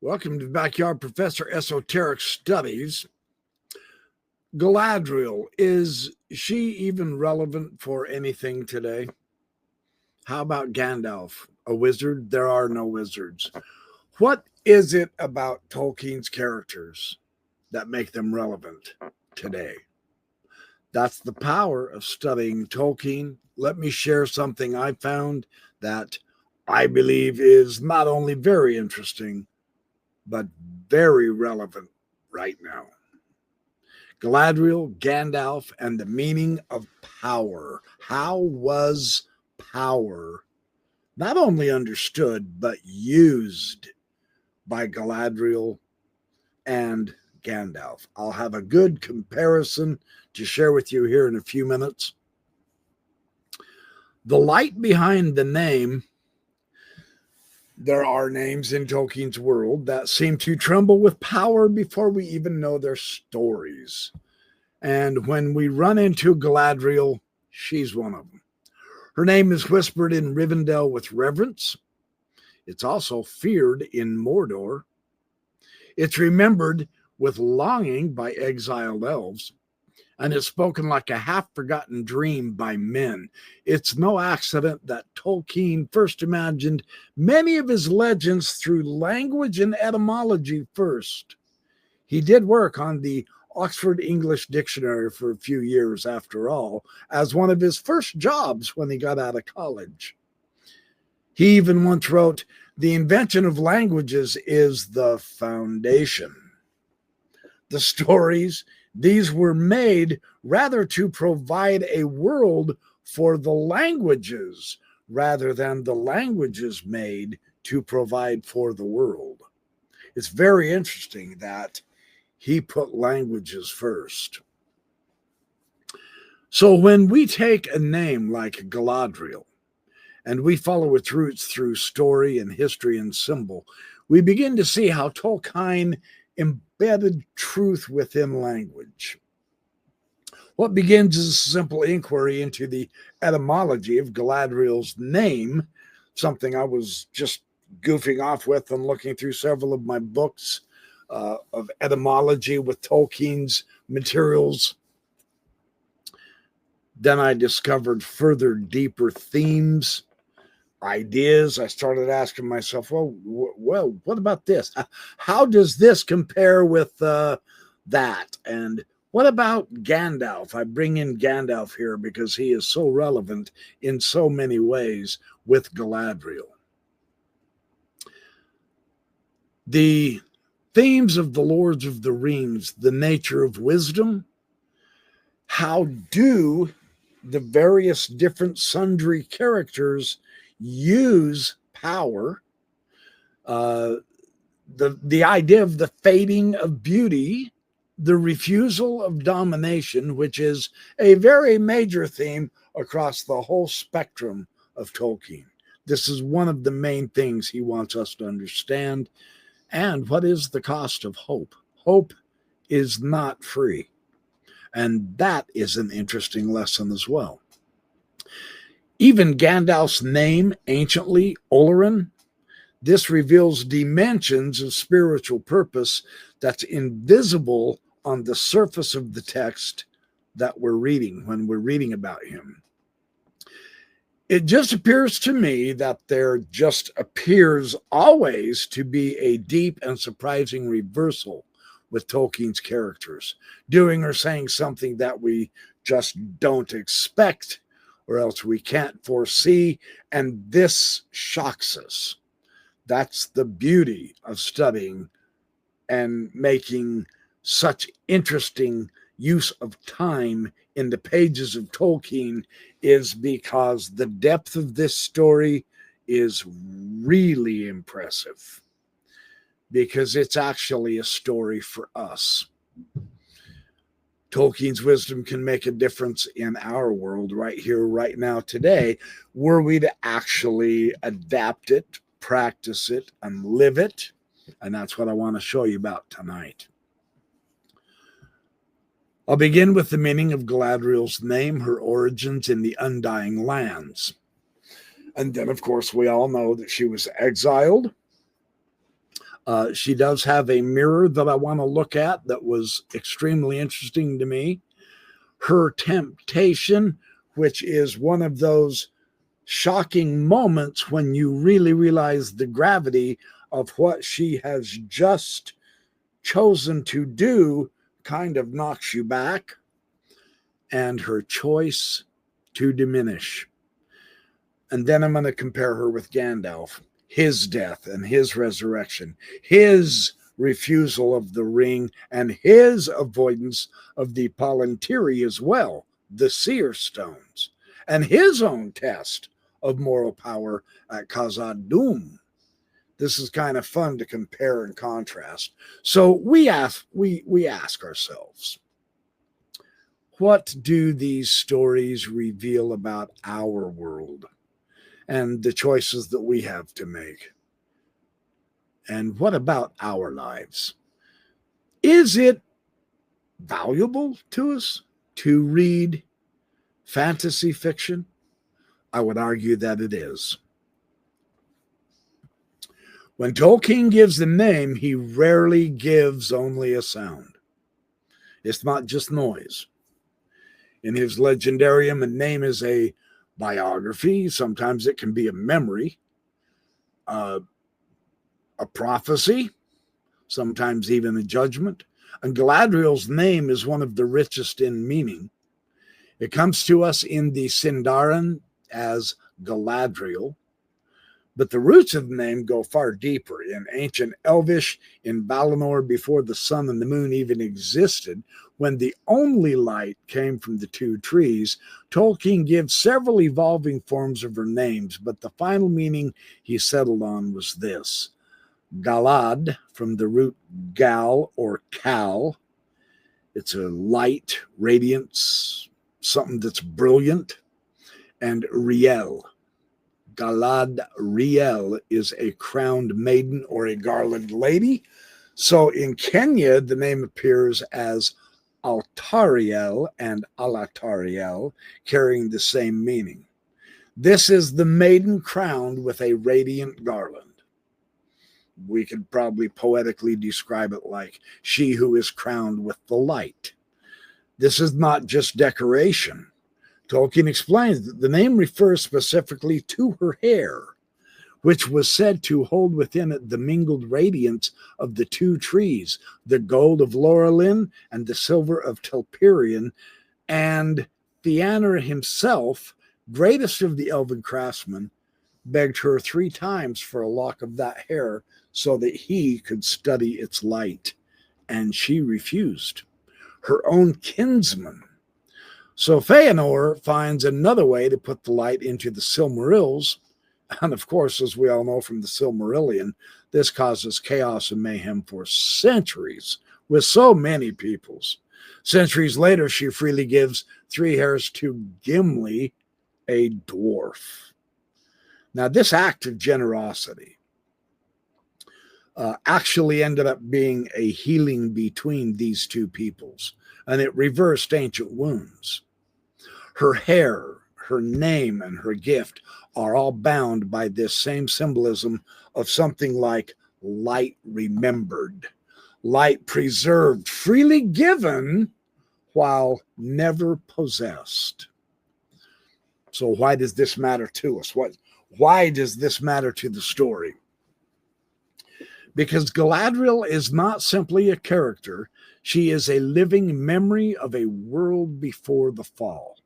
Welcome to Backyard Professor Esoteric Studies. Galadriel, is she even relevant for anything today? How about Gandalf, a wizard? There are no wizards. What is it about Tolkien's characters that make them relevant today? That's the power of studying Tolkien. Let me share something I found that I believe is not only very interesting, but very relevant right now. Galadriel, Gandalf, and the meaning of power. How was power not only understood, but used by Galadriel and Gandalf? I'll have a good comparison to share with you here in a few minutes. The light behind the name. There are names in Tolkien's world that seem to tremble with power before we even know their stories. And when we run into Galadriel, she's one of them. Her name is whispered in Rivendell with reverence. It's also feared in Mordor. It's remembered with longing by exiled elves. And it's spoken like a half-forgotten dream by men. It's no accident that Tolkien first imagined many of his legends through language and etymology first. He did work on the Oxford English Dictionary for a few years, after all, as one of his first jobs when he got out of college. He even once wrote, "The invention of languages is the foundation." The stories, these were made rather to provide a world for the languages rather than the languages made to provide for the world. It's very interesting that he put languages first. So when we take a name like Galadriel and we follow its roots through story and history and symbol, we begin to see how Tolkien embedded truth within language. What begins as a simple inquiry into the etymology of Galadriel's name, something I was just goofing off with and looking through several of my books of etymology with Tolkien's materials. Then I discovered further deeper themes, ideas. I started asking myself, well, what about this? How does this compare with that? And what about Gandalf? I bring in Gandalf here because he is so relevant in so many ways with Galadriel. The themes of the Lords of the Rings, the nature of wisdom, how do the various different sundry characters use power, the idea of the fading of beauty, the refusal of domination, which is a very major theme across the whole spectrum of Tolkien. This is one of the main things he wants us to understand. And what is the cost of hope? Hope is not free. And that is an interesting lesson as well. Even Gandalf's name, anciently Olórin, this reveals dimensions of spiritual purpose that's invisible on the surface of the text that we're reading when we're reading about him. It just appears to me that there just appears always to be a deep and surprising reversal with Tolkien's characters, doing or saying something that we just don't expect or else we can't foresee, and this shocks us. That's the beauty of studying and making such interesting use of time in the pages of Tolkien, is because the depth of this story is really impressive, because it's actually a story for us. Tolkien's wisdom can make a difference in our world right here, right now, today, were we to actually adapt it, practice it, and live it. And that's what I want to show you about tonight. I'll begin with the meaning of Galadriel's name, her origins in the Undying Lands. And then, of course, we all know that she was exiled She does have a mirror that I want to look at that was extremely interesting to me. Her temptation, which is one of those shocking moments when you really realize the gravity of what she has just chosen to do, kind of knocks you back. And her choice to diminish. And then I'm going to compare her with Gandalf, his death and his resurrection, his refusal of the ring, and his avoidance of the palantíri as well, the seer stones, and his own test of moral power at Khazad-dûm. This is kind of fun to compare and contrast. So we ask ourselves, what do these stories reveal about our world and the choices that we have to make? And what about our lives? Is it valuable to us to read fantasy fiction? I would argue that it is. When Tolkien gives a name, he rarely gives only a sound. It's not just noise. In his legendarium, a name is a biography. Sometimes it can be a memory, a prophecy, sometimes even a judgment. And Galadriel's name is one of the richest in meaning. It comes to us in the Sindarin as Galadriel, but the roots of the name go far deeper. In ancient Elvish, in Valinor, before the sun and the moon even existed, when the only light came from the two trees, Tolkien gives several evolving forms of her names, but the final meaning he settled on was this. Galad, from the root gal or cal. It's a light, radiance, something that's brilliant. And Riel. Galadriel is a crowned maiden or a garlanded lady. So in Kenya, the name appears as Altariel and Alatariel, carrying the same meaning. This is the maiden crowned with a radiant garland. We could probably poetically describe it like she who is crowned with the light. This is not just decoration. Tolkien explains that the name refers specifically to her hair, which was said to hold within it the mingled radiance of the two trees, the gold of Lórien and the silver of Telperion, and Fëanor himself, greatest of the elven craftsmen, begged her 3 times for a lock of that hair so that he could study its light, and she refused. Her own kinsman. So Fëanor finds another way to put the light into the Silmarils, and of course, as we all know from the Silmarillion, this causes chaos and mayhem for centuries with so many peoples. Centuries later, she freely gives 3 hairs to Gimli, a dwarf. Now, this act of generosity actually ended up being a healing between these two peoples, and it reversed ancient wounds. Her hair, her name, and her gift are all bound by this same symbolism of something like light remembered, light preserved, freely given, while never possessed. So why does this matter to us? Why does this matter to the story? Because Galadriel is not simply a character. She is a living memory of a world before the fall.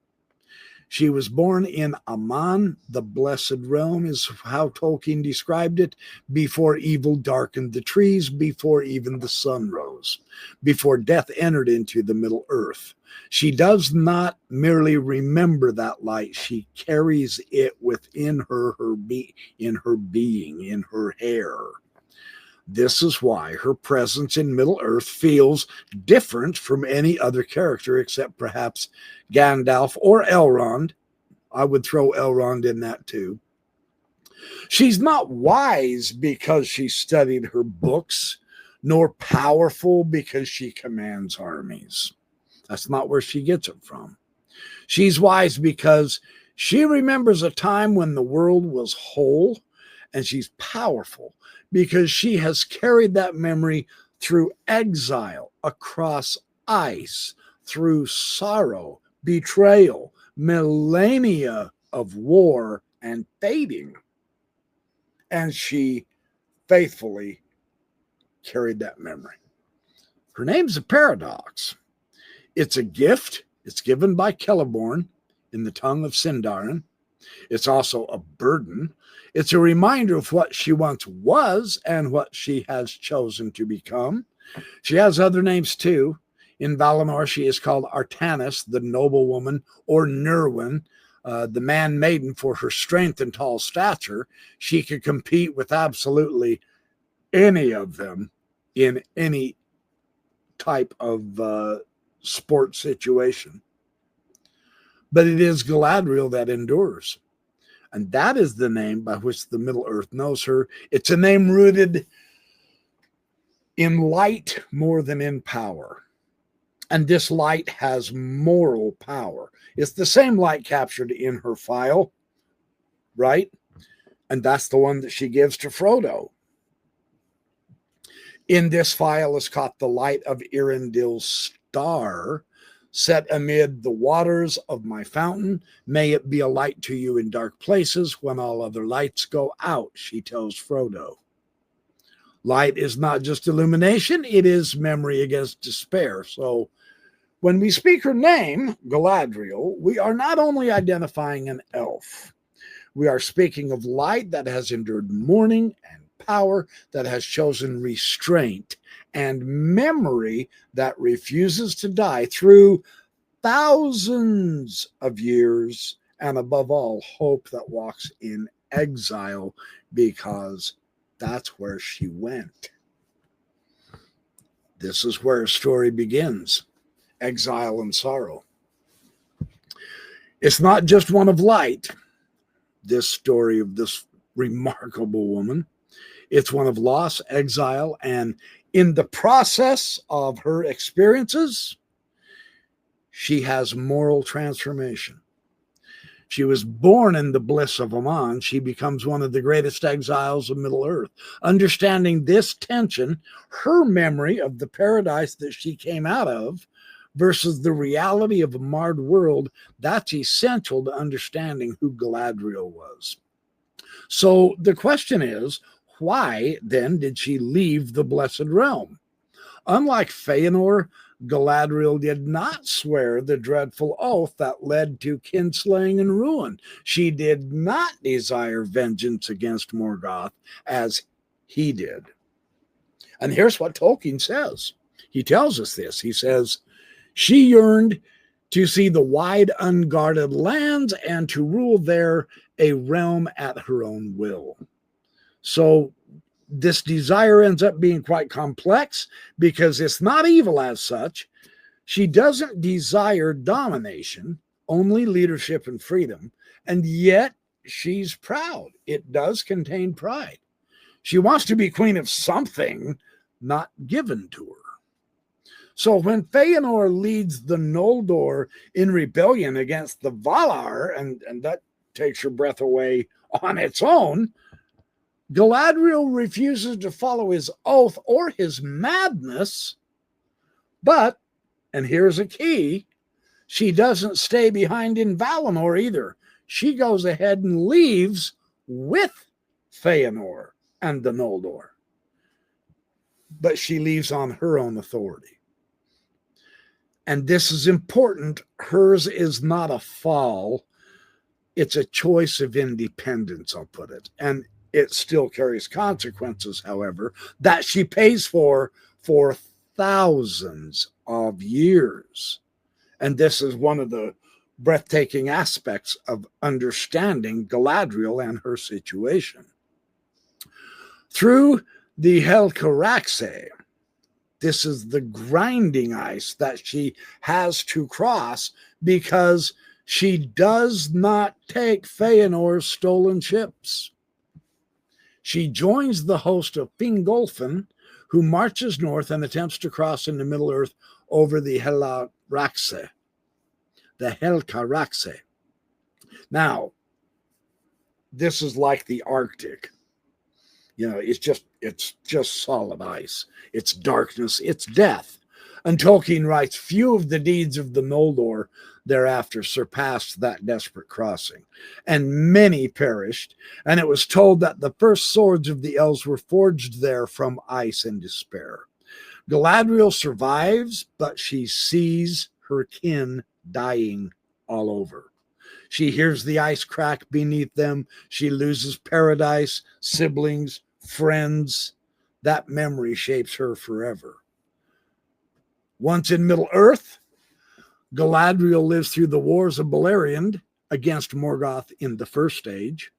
She was born in Aman, the blessed realm is how Tolkien described it, before evil darkened the trees, before even the sun rose, before death entered into the Middle Earth. She does not merely remember that light, she carries it within her in her being, in her hair. This is why her presence in Middle-earth feels different from any other character except perhaps Gandalf or Elrond. I would throw Elrond in that too. She's not wise because she studied her books, nor powerful because she commands armies. That's not where she gets it from. She's wise because she remembers a time when the world was whole, and she's powerful because she has carried that memory through exile, across ice, through sorrow, betrayal, millennia of war and fading. And she faithfully carried that memory. Her name's a paradox. It's a gift. It's given by Celeborn in the tongue of Sindarin. It's also a burden. It's a reminder of what she once was and what she has chosen to become. She has other names too. In Valinor, she is called Artanis, the noble woman, or Nirwin, the man maiden for her strength and tall stature. She could compete with absolutely any of them in any type of sport situation. But it is Galadriel that endures. And that is the name by which the Middle Earth knows her. It's a name rooted in light more than in power. And this light has moral power. It's the same light captured in her file, right? And that's the one that she gives to Frodo. In this file is caught the light of Irindil's star, set amid the waters of my fountain. May it be a light to you in dark places when all other lights go out, she tells Frodo. Light is not just illumination, it is memory against despair. So when we speak her name, Galadriel, we are not only identifying an elf, we are speaking of light that has endured mourning and power that has chosen restraint and memory that refuses to die through thousands of years, and above all, hope that walks in exile because that's where she went. This is where a story begins, exile and sorrow. It's not just one of light, this story of this remarkable woman. It's one of loss, exile, and in the process of her experiences, she has moral transformation. She was born in the bliss of Aman. She becomes one of the greatest exiles of Middle Earth. Understanding this tension, her memory of the paradise that she came out of versus the reality of a marred world, that's essential to understanding who Galadriel was. So the question is, why then did she leave the Blessed Realm? Unlike Feanor, Galadriel did not swear the dreadful oath that led to kinslaying and ruin. She did not desire vengeance against Morgoth as he did. And here's what Tolkien says. He tells us this. He says, she yearned to see the wide, unguarded lands and to rule there a realm at her own will. So this desire ends up being quite complex because it's not evil as such. She doesn't desire domination, only leadership and freedom, and yet she's proud. It does contain pride. She wants to be queen of something not given to her. So when Feanor leads the Noldor in rebellion against the Valar, and that takes your breath away on its own, Galadriel refuses to follow his oath or his madness, but, and here's a key, she doesn't stay behind in Valinor either. She goes ahead and leaves with Feanor and the Noldor. But she leaves on her own authority. And this is important. Hers is not a fall. It's a choice of independence, I'll put it. And it still carries consequences, however, that she pays for thousands of years. And this is one of the breathtaking aspects of understanding Galadriel and her situation. Through the Helcaraxe, this is the grinding ice that she has to cross because she does not take Feanor's stolen ships. She joins the host of Fingolfin, who marches north and attempts to cross into Middle-earth over the Helcaraxe. Now, this is like the Arctic. You know, it's It's just solid ice. It's darkness. It's death. And Tolkien writes, few of the deeds of the Noldor thereafter surpassed that desperate crossing, and many perished, and it was told that the first swords of the elves were forged there from ice and despair. Galadriel survives, but she sees her kin dying all over. She hears the ice crack beneath them. She loses paradise, siblings, friends. That memory shapes her forever. Once in Middle-earth, Galadriel lives through the wars of Beleriand against Morgoth in the First Age,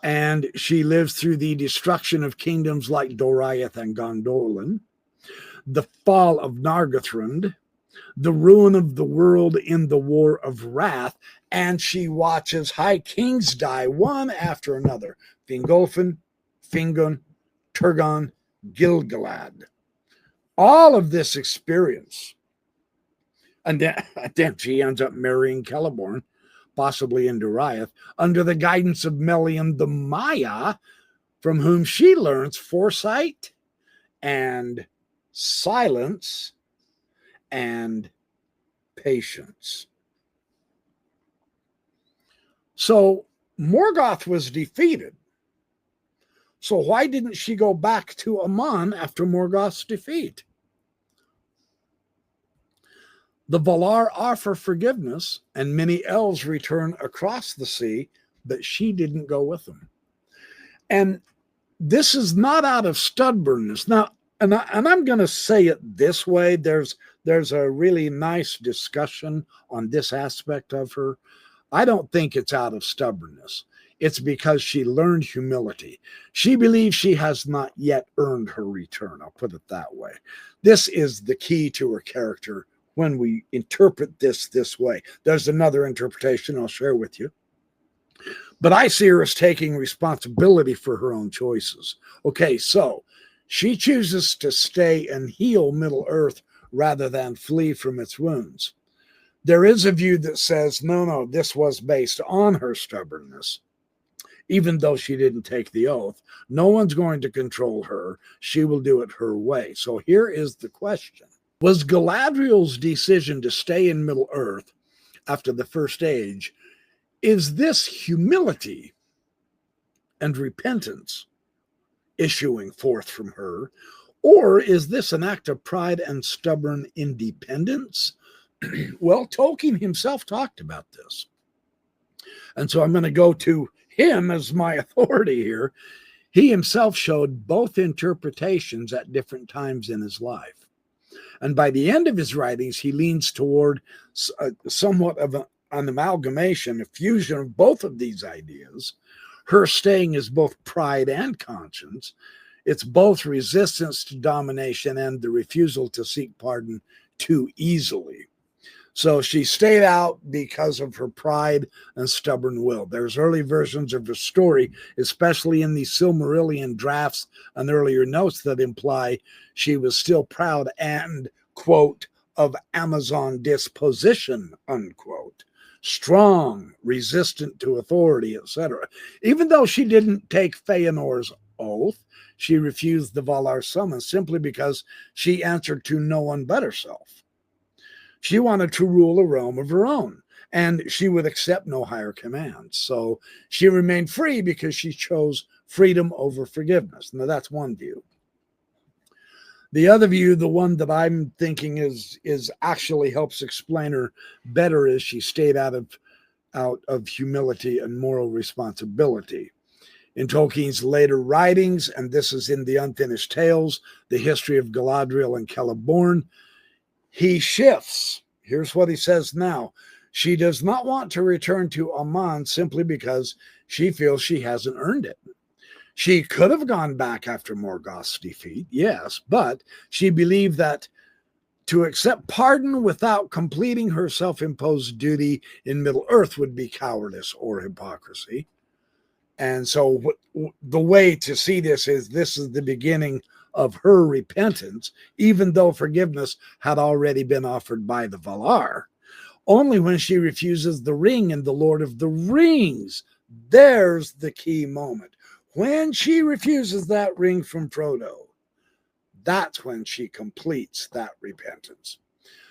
and she lives through the destruction of kingdoms like Doriath and Gondolin, the fall of Nargothrond, the ruin of the world in the War of Wrath, and she watches high kings die one after another. Fingolfin, Fingon, Turgon, Gil-galad. All of this experience. And then she ends up marrying Celeborn, possibly in Doriath, under the guidance of Melian the Maya, from whom she learns foresight and silence and patience. So Morgoth was defeated. So why didn't she go back to Aman after Morgoth's defeat? The Valar offer forgiveness, and many elves return across the sea, but she didn't go with them. And this is not out of stubbornness. Now, and I'm going to say it this way. There's a really nice discussion on this aspect of her. I don't think it's out of stubbornness. It's because she learned humility. She believes she has not yet earned her return. I'll put it that way. This is the key to her character when we interpret this way. There's another interpretation I'll share with you. But I see her as taking responsibility for her own choices. Okay, so she chooses to stay and heal Middle-earth rather than flee from its wounds. There is a view that says, no, this was based on her stubbornness. Even though she didn't take the oath, no one's going to control her. She will do it her way. So here is the question. Was Galadriel's decision to stay in Middle-earth after the First Age, is this humility and repentance issuing forth from her, or is this an act of pride and stubborn independence? Well, Tolkien himself talked about this. And so I'm going to go to him as my authority here. He himself showed both interpretations at different times in his life. And by the end of his writings, he leans toward somewhat of an amalgamation, a fusion of both of these ideas. Her staying is both pride and conscience. It's both resistance to domination and the refusal to seek pardon too easily. So she stayed out because of her pride and stubborn will. There's early versions of her story, especially in the Silmarillion drafts and earlier notes, that imply she was still proud and, quote, of Amazon disposition, unquote, strong, resistant to authority, etc. Even though she didn't take Feanor's oath, she refused the Valar summons simply because she answered to no one but herself. She wanted to rule a realm of her own, and she would accept no higher commands. So she remained free because she chose freedom over forgiveness. Now, that's one view. The other view, the one that I'm thinking is actually helps explain her better, is she stayed out of humility and moral responsibility. In Tolkien's later writings, and this is in the Unfinished Tales, the history of Galadriel and Celeborn, he shifts. Here's what he says now. She does not want to return to Aman simply because she feels she hasn't earned it. She could have gone back after Morgoth's defeat, yes, but she believed that to accept pardon without completing her self-imposed duty in Middle-earth would be cowardice or hypocrisy. And so the way to see this is the beginning of her repentance, even though forgiveness had already been offered by the Valar. Only when she refuses the ring in the Lord of the Rings, there's the key moment. When she refuses that ring from Frodo, that's when she completes that repentance.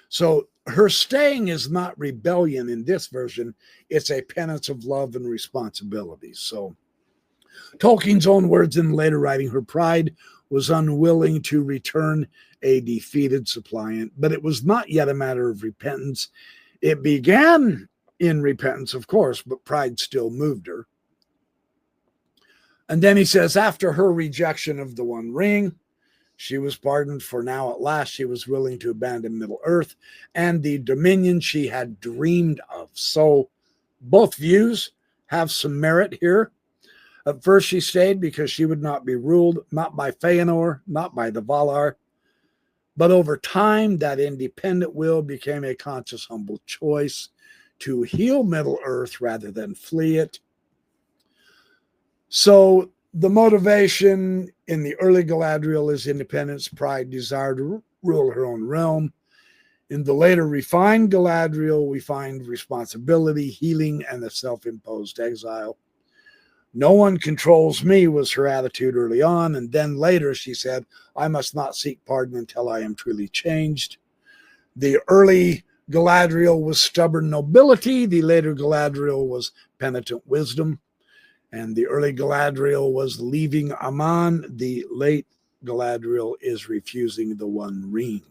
So her staying is not rebellion in this version. It's a penance of love and responsibility. So Tolkien's own words in later writing, her pride was unwilling to return a defeated suppliant, but it was not yet a matter of repentance. It began in repentance, of course, but pride still moved her. And then he says, after her rejection of the One Ring, she was pardoned, for now at last she was willing to abandon Middle-earth and the dominion she had dreamed of. So both views have some merit here. At first she stayed because she would not be ruled, not by Feanor, not by the Valar. But over time, that independent will became a conscious, humble choice to heal Middle-earth rather than flee it. So the motivation in the early Galadriel is independence, pride, desire to rule her own realm. In the later refined Galadriel, we find responsibility, healing, and the self-imposed exile. No one controls me was her attitude early on, and then later she said, I must not seek pardon until I am truly changed. The early Galadriel was stubborn nobility, the later Galadriel was penitent wisdom, and the early Galadriel was leaving Aman, the late Galadriel is refusing the One Ring.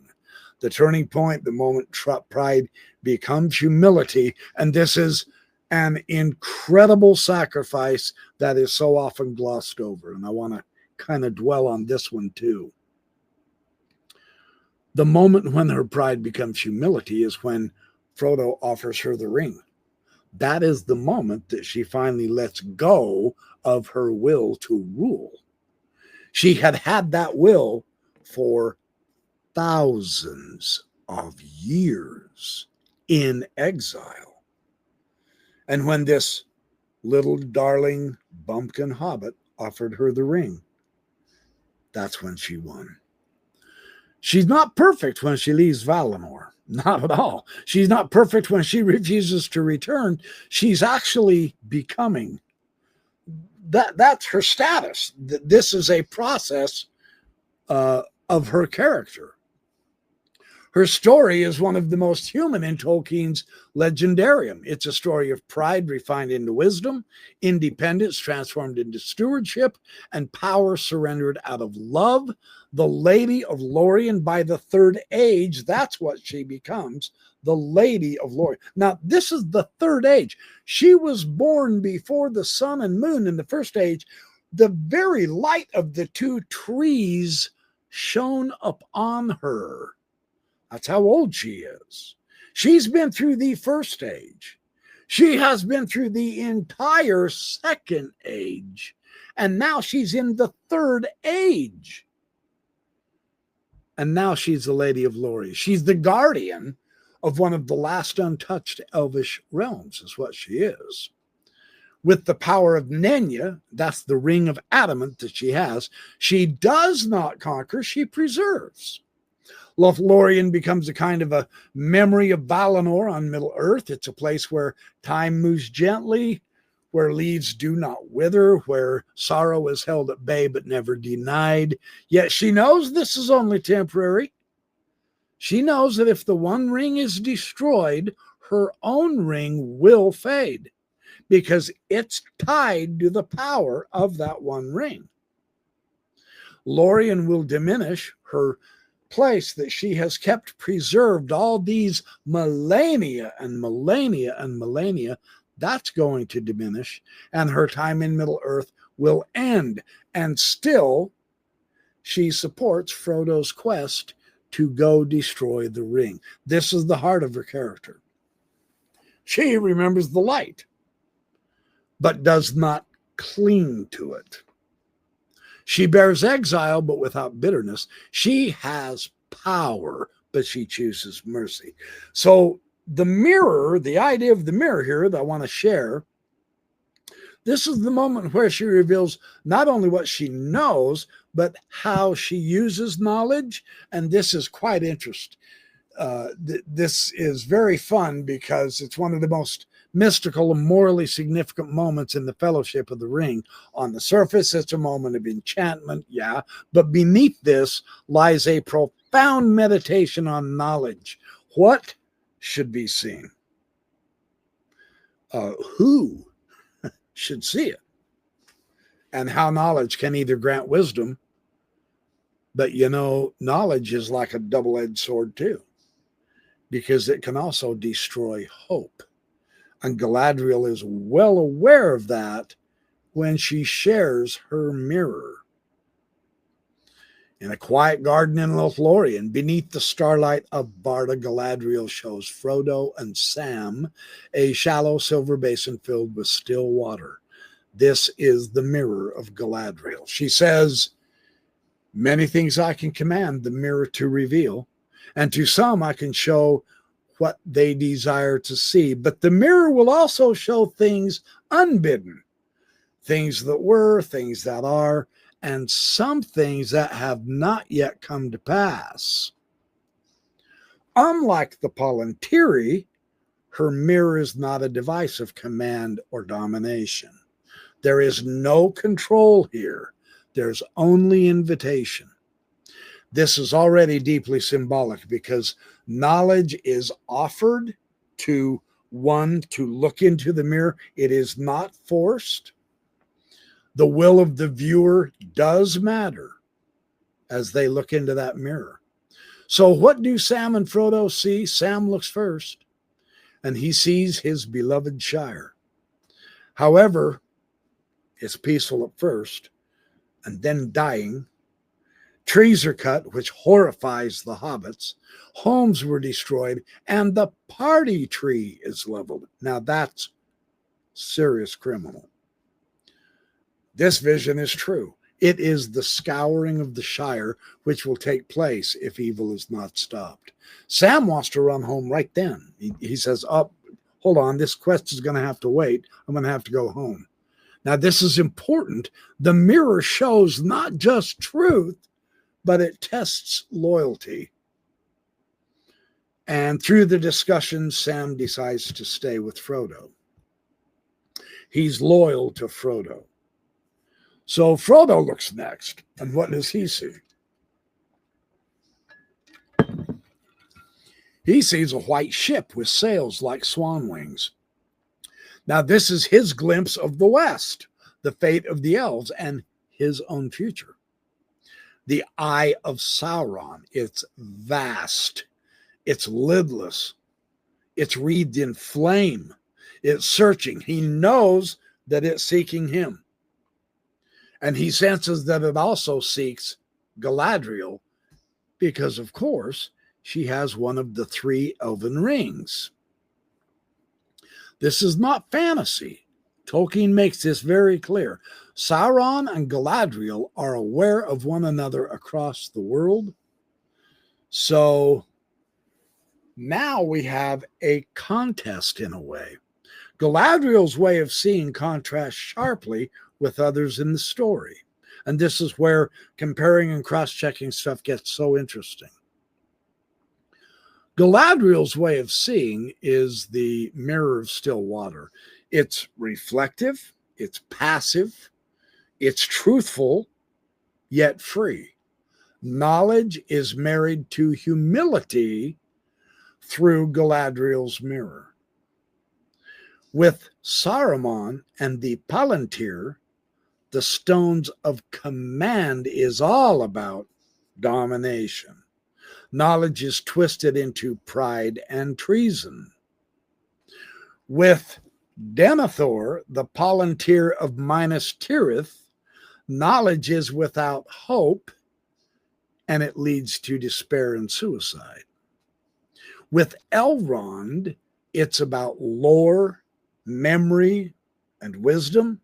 The turning point, the moment pride becomes humility, and this is an incredible sacrifice that is so often glossed over. And I want to kind of dwell on this one too. The moment when her pride becomes humility is when Frodo offers her the ring. That is the moment that she finally lets go of her will to rule. She had had that will for thousands of years in exile. And when this little darling bumpkin hobbit offered her the ring, that's when she won. She's not perfect when she leaves Valinor. Not at all. She's not perfect when she refuses to return. She's actually becoming. That's her status. This is a process of her character. Her story is one of the most human in Tolkien's legendarium. It's a story of pride refined into wisdom, independence transformed into stewardship, and power surrendered out of love. The Lady of Lórien by the Third Age, that's what she becomes, the Lady of Lórien. Now, this is the Third Age. She was born before the sun and moon in the First Age. The very light of the two trees shone upon her. That's how old she is. She's been through the First Age. She has been through the entire Second Age. And now she's in the Third Age. And now she's the Lady of Lórien. She's the guardian of one of the last untouched elvish realms, is what she is. With the power of Nenya, that's the ring of adamant that she has, she does not conquer, she preserves. Lórien becomes a kind of a memory of Valinor on Middle-earth. It's a place where time moves gently, where leaves do not wither, where sorrow is held at bay but never denied. Yet she knows this is only temporary. She knows that if the One Ring is destroyed, her own ring will fade because it's tied to the power of that One Ring. Lórien will diminish, her place that she has kept preserved all these millennia and millennia and millennia, that's going to diminish, and her time in Middle-earth will end. And still, she supports Frodo's quest to go destroy the ring. This is the heart of her character. She remembers the light, but does not cling to it. She bears exile, but without bitterness. She has power, but she chooses mercy. So the mirror, the idea of the mirror here that I want to share, this is the moment where she reveals not only what she knows, but how she uses knowledge. And this is quite interesting. This is very fun because it's one of the most mystical and morally significant moments in the Fellowship of the Ring. On the surface, it's a moment of enchantment, yeah, but beneath this lies a profound meditation on knowledge. What should be seen? Who should see it? And how knowledge can either grant wisdom, but knowledge is like a double-edged sword too, because it can also destroy hope. And Galadriel is well aware of that when she shares her mirror. In a quiet garden in Lórien, beneath the starlight of Barda, Galadriel shows Frodo and Sam a shallow silver basin filled with still water. This is the mirror of Galadriel. She says, "Many things I can command the mirror to reveal, and to some I can show what they desire to see. But the mirror will also show things unbidden, things that were, things that are, and some things that have not yet come to pass." Unlike the palantíri, her mirror is not a device of command or domination. There is no control here. There's only invitation. This is already deeply symbolic because knowledge is offered to one to look into the mirror. It is not forced. The will of the viewer does matter as they look into that mirror. So what do Sam and Frodo see? Sam looks first, and he sees his beloved Shire. However, it's peaceful at first, and then dying. Trees are cut, which horrifies the hobbits. Homes were destroyed, and the party tree is leveled. Now that's serious criminal. This vision is true. It is the scouring of the Shire, which will take place if evil is not stopped. Sam wants to run home right then. He says, "Oh, hold on, this quest is going to have to wait. I'm going to have to go home." Now, this is important. The mirror shows not just truth, but it tests loyalty. And through the discussion, Sam decides to stay with Frodo. He's loyal to Frodo. So Frodo looks next, and what does he see? He sees a white ship with sails like swan wings. Now, this is his glimpse of the West, the fate of the elves, and his own future. The Eye of Sauron, it's vast, it's lidless, it's wreathed in flame, it's searching. He knows that it's seeking him. And he senses that it also seeks Galadriel because, of course, she has one of the 3 elven rings. This is not fantasy. Tolkien makes this very clear. Sauron and Galadriel are aware of one another across the world. So now we have a contest in a way. Galadriel's way of seeing contrasts sharply with others in the story. And this is where comparing and cross-checking stuff gets so interesting. Galadriel's way of seeing is the mirror of still water. It's reflective, it's passive, it's truthful, yet free. Knowledge is married to humility through Galadriel's mirror. With Saruman and the palantír, the stones of command is all about domination. Knowledge is twisted into pride and treason. With Denethor, the palantír of Minas Tirith, knowledge is without hope, and it leads to despair and suicide. With Elrond, it's about lore, memory, and wisdom,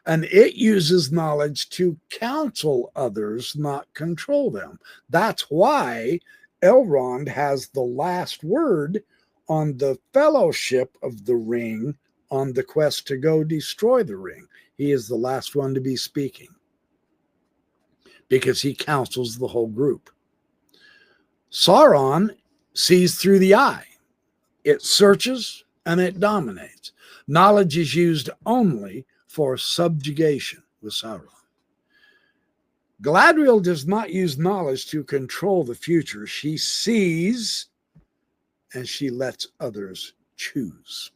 and it uses knowledge to counsel others, not control them. That's why Elrond has the last word on the Fellowship of the Ring on the quest to go destroy the ring. He is the last one to be speaking because he counsels the whole group. Sauron sees through the eye. It searches and it dominates. Knowledge is used only for subjugation with Sauron. Galadriel does not use knowledge to control the future. She sees and she lets others choose.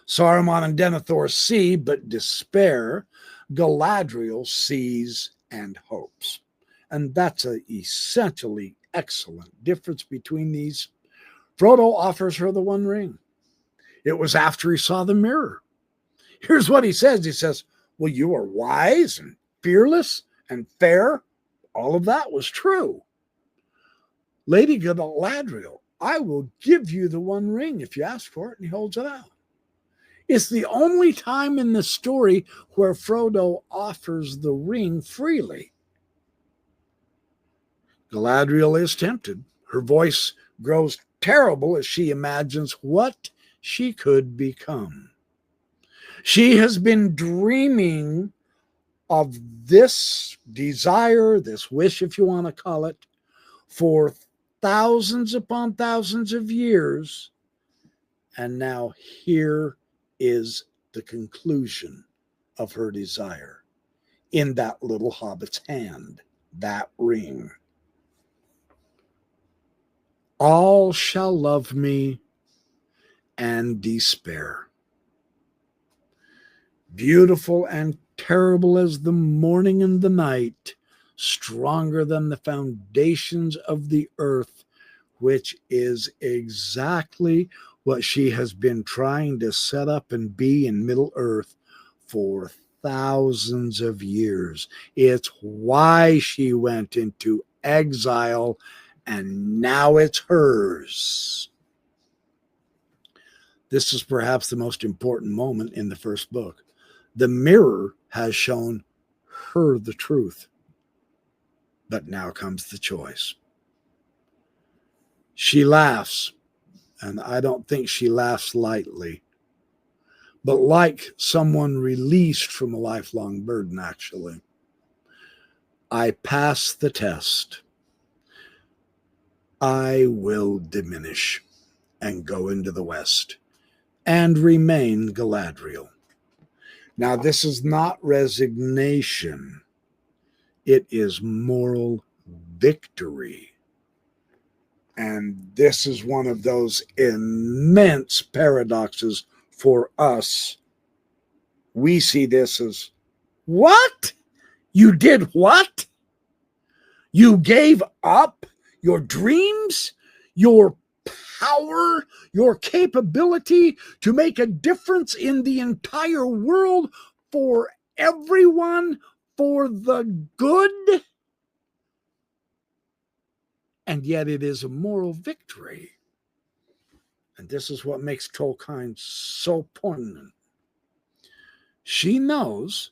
Saruman and Denethor see but despair. Galadriel sees and hopes. And that's an essentially excellent difference between these. Frodo offers her the One Ring. It was after he saw the mirror. Here's what he says. He says, well, you are wise and fearless and fair. All of that was true. Lady Galadriel, I will give you the One Ring if you ask for it. And he holds it out. It's the only time in the story where Frodo offers the ring freely. Galadriel is tempted. Her voice grows terrible as she imagines what she could become. She has been dreaming of this desire, this wish, if you want to call it, for thousands upon thousands of years. And now here is the conclusion of her desire in that little hobbit's hand, that ring. All shall love me and despair. Beautiful and terrible as the morning and the night, stronger than the foundations of the earth, which is exactly what she has been trying to set up and be in Middle Earth for thousands of years. It's why she went into exile, and now it's hers. This is perhaps the most important moment in the first book. The mirror has shown her the truth. But now comes the choice. She laughs, and I don't think she laughs lightly, but like someone released from a lifelong burden, actually. I pass the test. I will diminish and go into the West and remain Galadriel. Now, this is not resignation. It is moral victory. And this is one of those immense paradoxes for us. We see this as, what? You did what? You gave up your dreams, your power, your capability to make a difference in the entire world for everyone, for the good? And yet it is a moral victory. And this is what makes Tolkien so poignant. She knows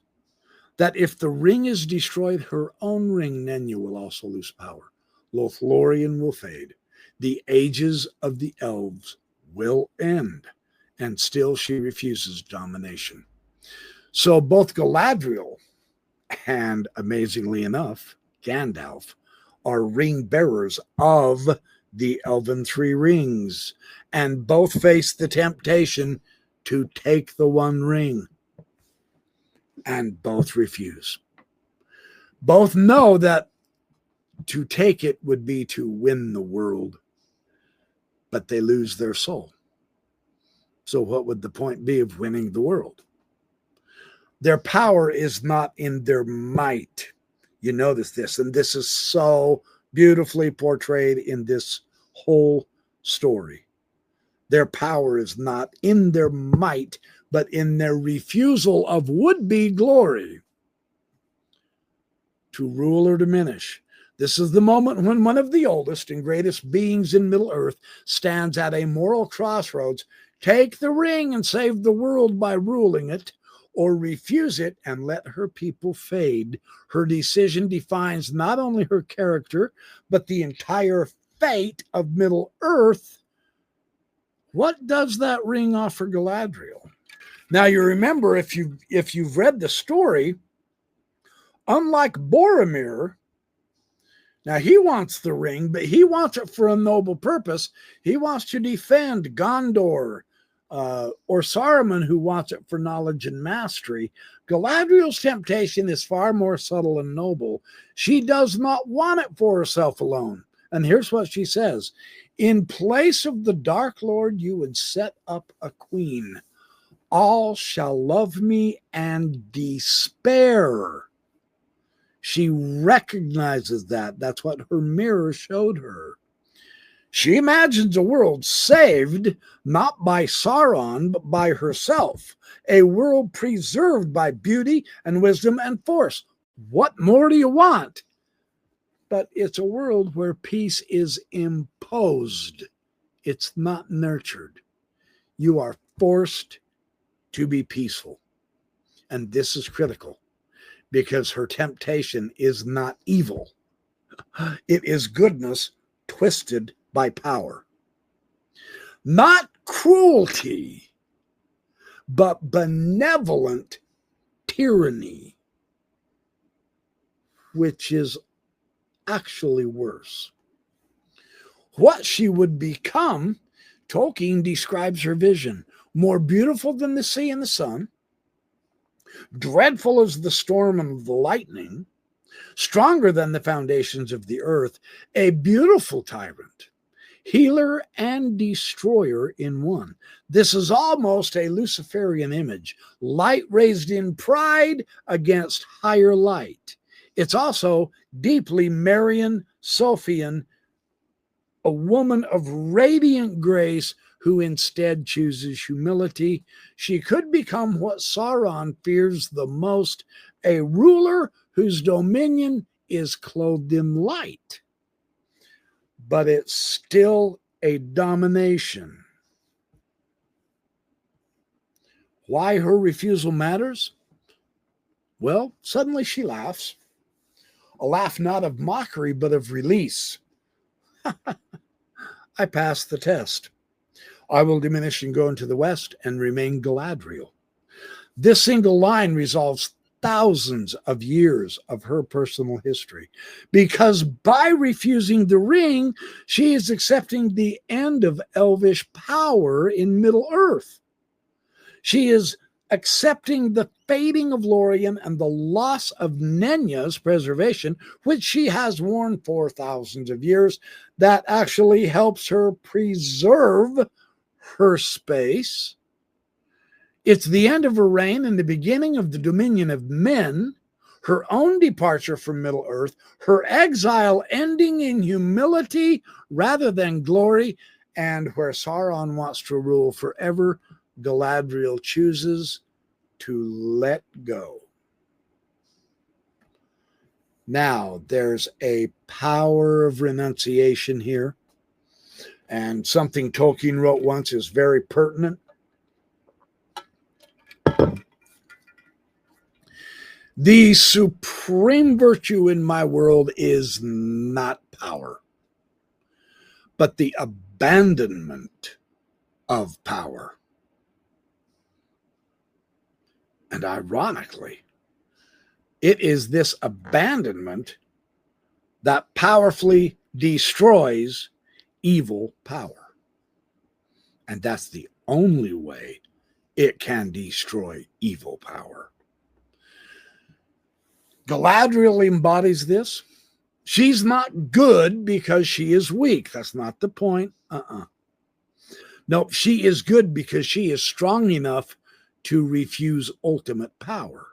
that if the ring is destroyed, her own ring, Nenya, will also lose power. Lórien will fade. The ages of the elves will end. And still she refuses domination. So both Galadriel and, amazingly enough, Gandalf are ring bearers of the Elven Three Rings, and both face the temptation to take the One Ring, and both refuse. Both know that to take it would be to win the world, but they lose their soul. So what would the point be of winning the world? Their power is not in their might. You notice this, and this is so beautifully portrayed in this whole story. Their power is not in their might, but in their refusal of would-be glory to rule or diminish. This is the moment when one of the oldest and greatest beings in Middle-earth stands at a moral crossroads. Take the ring and save the world by ruling it, or refuse it and let her people fade. Her decision defines not only her character, but the entire fate of Middle-earth. What does that ring offer Galadriel? Now, you remember, if you've read the story, unlike Boromir, now he wants the ring, but he wants it for a noble purpose. He wants to defend Gondor, or Saruman, who wants it for knowledge and mastery. Galadriel's temptation is far more subtle and noble. She does not want it for herself alone. And here's what she says: in place of the Dark Lord, you would set up a queen. All shall love me and despair. She recognizes that. That's what her mirror showed her. She imagines a world saved not by Sauron, but by herself, a world preserved by beauty and wisdom and force. What more do you want? But it's a world where peace is imposed. It's not nurtured. You are forced to be peaceful. And this is critical, because her temptation is not evil. It is goodness twisted by power. Not cruelty, but benevolent tyranny, which is actually worse. What she would become, Tolkien describes her vision: more beautiful than the sea and the sun, dreadful as the storm and the lightning, stronger than the foundations of the earth, a beautiful tyrant, healer and destroyer in one. This is almost a Luciferian image, light raised in pride against higher light. It's also deeply Marian, Sophian, a woman of radiant grace who instead chooses humility. She could become what Sauron fears the most, a ruler whose dominion is clothed in light. But it's still a domination. Why her refusal matters? Well, suddenly she laughs. A laugh not of mockery, but of release. I passed the test. I will diminish and go into the west and remain Galadriel. This single line resolves thousands of years of her personal history, because by refusing the ring, she is accepting the end of elvish power in Middle-earth. She is accepting the fading of Lórien and the loss of Nenya's preservation, which she has worn for thousands of years. That actually helps her preserve her space. It's the end of her reign and the beginning of the dominion of men, her own departure from Middle-earth, her exile ending in humility rather than glory, and where Sauron wants to rule forever, Galadriel chooses to let go. Now, there's a power of renunciation here, and something Tolkien wrote once is very pertinent. The supreme virtue in my world is not power, but the abandonment of power. And ironically, it is this abandonment that powerfully destroys evil power. And that's the only way it can destroy evil power. Galadriel embodies this. She's not good because she is weak. That's not the point. No, she is good because she is strong enough to refuse ultimate power.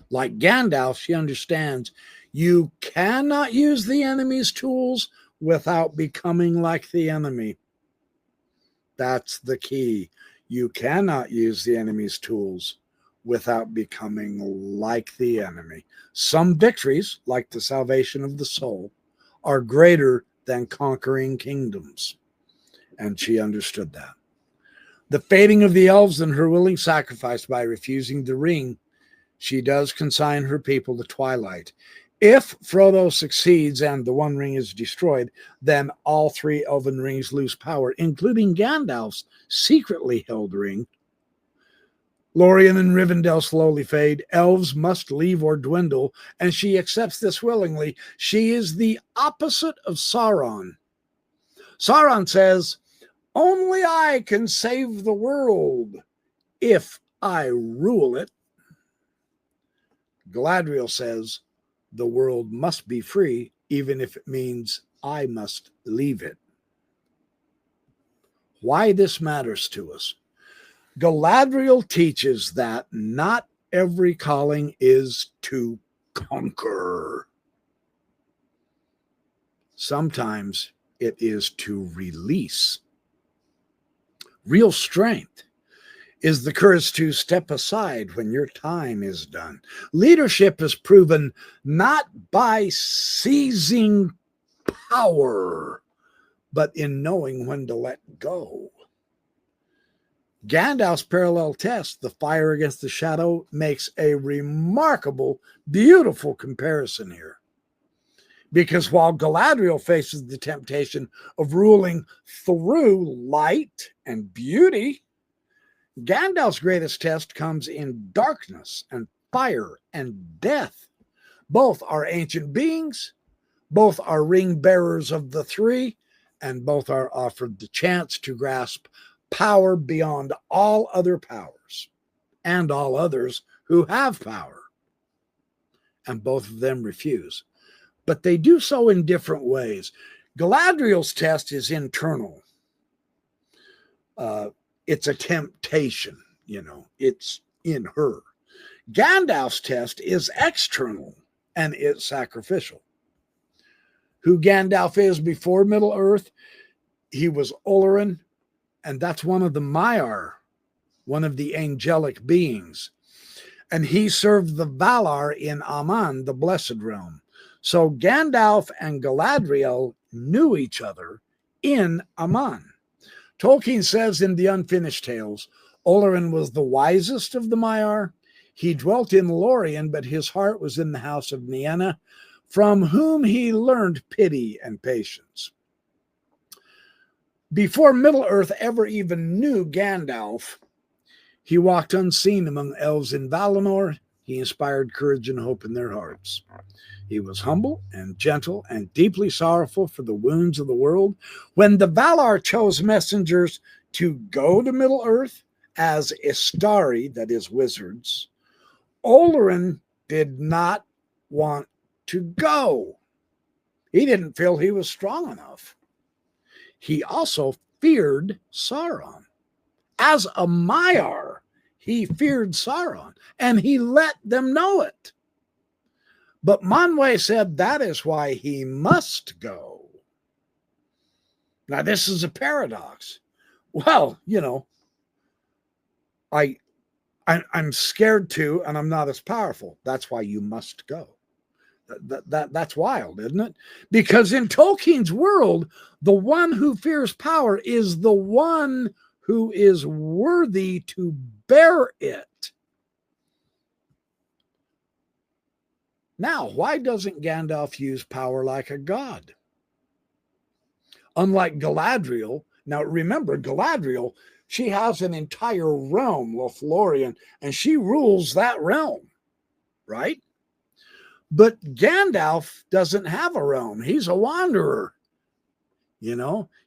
Like Gandalf, she understands you cannot use the enemy's tools without becoming like the enemy. That's the key. You cannot use the enemy's tools without becoming like the enemy. Some victories, like the salvation of the soul, are greater than conquering kingdoms. And she understood that. The fading of the elves and her willing sacrifice by refusing the ring, she does consign her people to twilight. If Frodo succeeds and the One Ring is destroyed, then all three elven rings lose power, including Gandalf's secretly held ring. Lórien and Rivendell slowly fade. Elves must leave or dwindle, and she accepts this willingly. She is the opposite of Sauron. Sauron says, Only I can save the world if I rule it. Galadriel says the world must be free, even if it means I must leave it. Why this matters to us. Galadriel teaches that not every calling is to conquer. Sometimes it is to release. Real strength is the courage to step aside when your time is done. Leadership is proven not by seizing power, but in knowing when to let go. Gandalf's parallel test, the fire against the shadow, makes a remarkable, beautiful comparison here. Because while Galadriel faces the temptation of ruling through light and beauty, Gandalf's greatest test comes in darkness and fire and death. Both are ancient beings, both are ring bearers of the three, and both are offered the chance to grasp power beyond all other powers and all others who have power. And both of them refuse. But they do so in different ways. Galadriel's test is internal. It's a temptation, it's in her. Gandalf's test is external, and it's sacrificial. Who Gandalf is before Middle-earth, he was Olórin, and that's one of the Maiar, one of the angelic beings. And he served the Valar in Aman, the Blessed Realm. So Gandalf and Galadriel knew each other in Aman. Tolkien says in the Unfinished Tales, Olórin was the wisest of the Maiar. He dwelt in Lórien, but his heart was in the house of Nienna, from whom he learned pity and patience. Before Middle-earth ever even knew Gandalf, he walked unseen among elves in Valinor. He inspired courage and hope in their hearts. He was humble and gentle and deeply sorrowful for the wounds of the world. When the Valar chose messengers to go to Middle-earth as Istari, that is wizards, Olórin did not want to go. He didn't feel he was strong enough. He also feared Sauron. As a Maiar, he feared Sauron, and he let them know it. But Manwë said that is why he must go. Now, this is a paradox. Well, I'm scared to, and I'm not as powerful. That's why you must go. That's wild, isn't it? Because in Tolkien's world, the one who fears power is the one who is worthy to bear it. Now, why doesn't Gandalf use power like a god? Unlike Galadriel, now remember, Galadriel, she has an entire realm, Lórien, and she rules that realm, right? But Gandalf doesn't have a realm. He's a wanderer.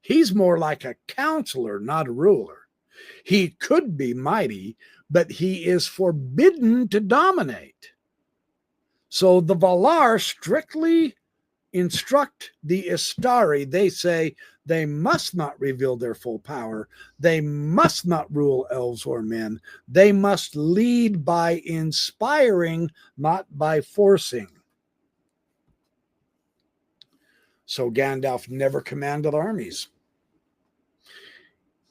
He's more like a counselor, not a ruler. He could be mighty, but he is forbidden to dominate. So the Valar strictly instruct the Istari. They say they must not reveal their full power. They must not rule elves or men. They must lead by inspiring, not by forcing. So Gandalf never commanded armies.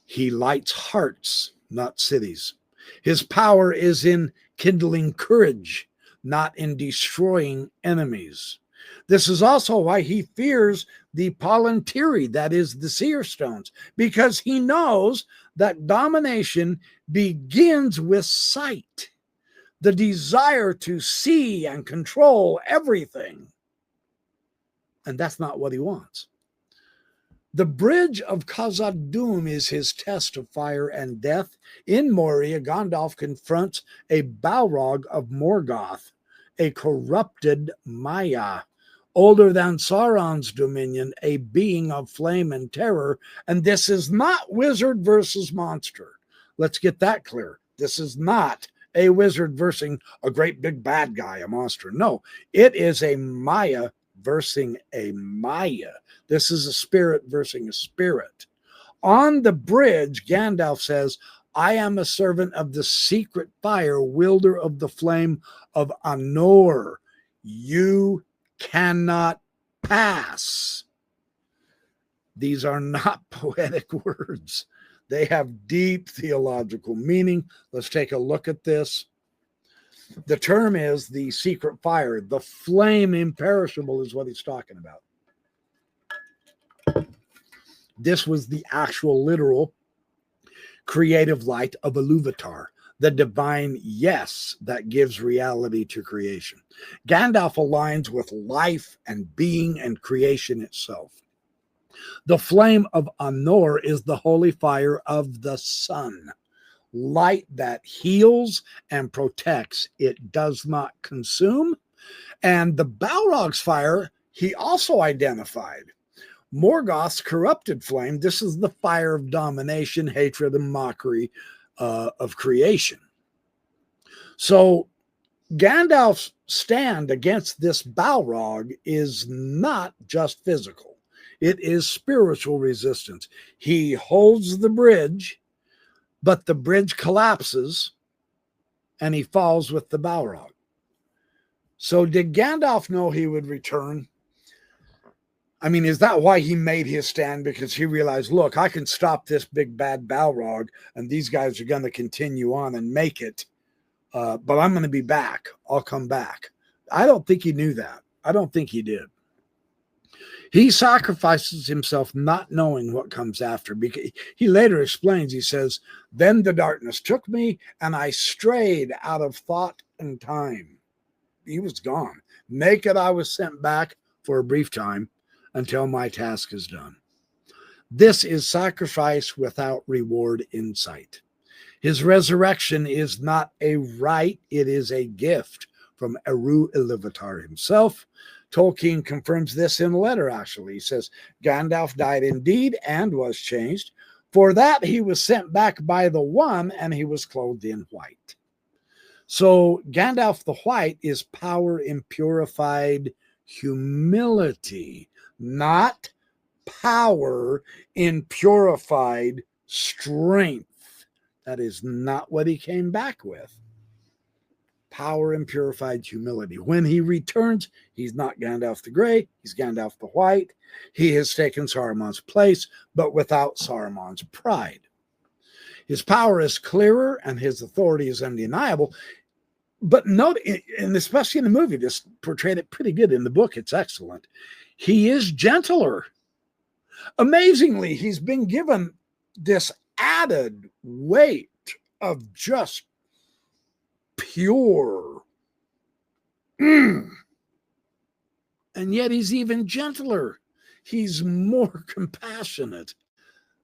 He lights hearts, not cities. His power is in kindling courage, not in destroying enemies. This is also why he fears the palantíri, that is the seer stones, because he knows that domination begins with sight, the desire to see and control everything. And that's not what he wants. The bridge of Khazad-dûm is his test of fire and death. In Moria, Gandalf confronts a Balrog of Morgoth, a corrupted Maya. older than Sauron's dominion, a being of flame and terror. And this is not wizard versus monster. Let's get that clear. This is not a wizard versus a great big bad guy, a monster. No, it is a Maya versus a Maya. This is a spirit versus a spirit. On the bridge, Gandalf says, I am a servant of the secret fire, wielder of the flame of Anor. You cannot pass. These are not poetic words. They have deep theological meaning. Let's take a look at this. The term is the secret fire. The flame imperishable is what he's talking about. This was the actual literal creative light of Ilúvatar, the divine yes that gives reality to creation. Gandalf aligns with life and being and creation itself. The flame of Anor is the holy fire of the sun, light that heals and protects. It does not consume. And the Balrog's fire, he also identified. Morgoth's corrupted flame, this is the fire of domination, hatred, and mockery of creation. So Gandalf's stand against this Balrog is not just physical. It is spiritual resistance. He holds the bridge, but the bridge collapses and he falls with the Balrog. So did Gandalf know he would return? I mean, is that why he made his stand? Because he realized, look, I can stop this big bad Balrog, and these guys are going to continue on and make it. But I'm going to be back. I'll come back. I don't think he knew that. I don't think he did. He sacrifices himself not knowing what comes after. Because he later explains, he says, then the darkness took me, and I strayed out of thought and time. He was gone. Naked, I was sent back for a brief time, until my task is done. This is sacrifice without reward insight. His resurrection is not a right, it is a gift from Eru Ilúvatar himself. Tolkien confirms this in a letter, actually. He says, Gandalf died indeed and was changed. For that he was sent back by the One, and he was clothed in white. So Gandalf the White is power in purified humility, not power in purified strength. That is not what he came back with. Power in purified humility. When he returns, he's not Gandalf the Grey, he's Gandalf the White. He has taken Saruman's place, but without Saruman's pride. His power is clearer and his authority is undeniable. But note, and especially in the movie, this portrayed it pretty good. In the book, it's excellent. He is gentler. Amazingly, he's been given this added weight of just pure. And yet he's even gentler. He's more compassionate.